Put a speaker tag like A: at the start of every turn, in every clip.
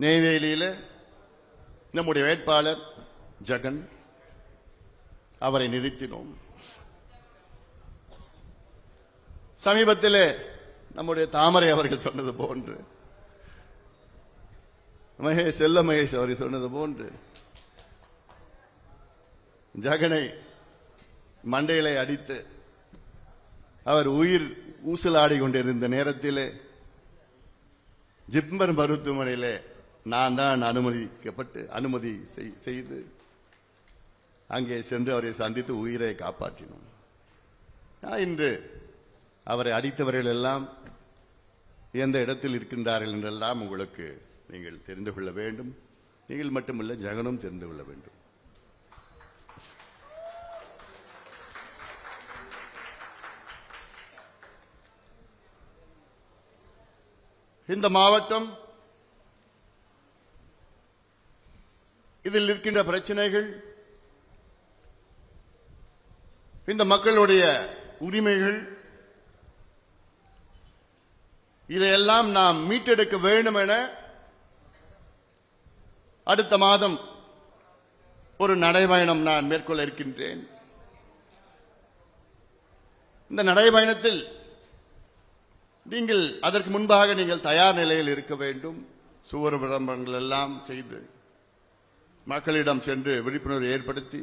A: நெய்வேலியில் நம்முடைய வேட்பாளர் ஜெகன் அவரை நிறுத்தினோம். சமீபத்தில் நம்முடைய தாமரை அவர்கள் சொன்னது போன்று, செல்ல மகேஷ் அவர்கள் சொன்னது போன்று, ஜெகனை மண்டையிலே அடித்து அவர் உயிர் ஊசலாடி கொண்டிருந்த நேரத்தில் ஜிப்மர் மருத்துவமனையிலே நான் தான் அனுமதி செய்து அங்கே சென்று அவரை சந்தித்து உயிரை காப்பாற்றினோம். இன்று அவரை அடித்தவர்கள் எல்லாம் எந்த இடத்தில் இருக்கின்றார்கள் என்றெல்லாம் உங்களுக்கு நீங்கள் தெரிந்து கொள்ள வேண்டும். நீங்கள் மட்டுமல்ல, ஜெகனும் தெரிந்து கொள்ள வேண்டும். இந்த மாவட்டம், இதில் இருக்கின்ற பிரச்சனைகள், இந்த மக்களுடைய உரிமைகள், இதையெல்லாம் நாம் மீட்டெடுக்க வேண்டும் என அடுத்த மாதம் ஒரு நடைபயணம் நான் மேற்கொள்ள இருக்கின்றேன். இந்த நடைபயணத்தில் நீங்கள் அதற்கு முன்பாக நீங்கள் தயார் நிலையில் இருக்க வேண்டும். சுவர் விளம்பரங்கள் எல்லாம் செய்து மக்களிடம் சென்று விழிப்புணர்வு ஏற்படுத்தி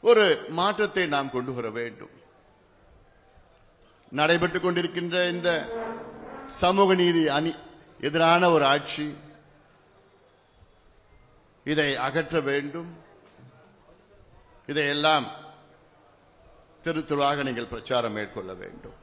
A: ஒரு மாற்றத்தை நாம் கொண்டு வர வேண்டும். நடைபெற்றுக் கொண்டிருக்கின்ற இந்த சமூக நீதி எதிரான ஒரு ஆட்சி, இதை அகற்ற வேண்டும். இதையெல்லாம் தெரு தெருவாக நீங்கள் பிரச்சாரம் மேற்கொள்ள வேண்டும்.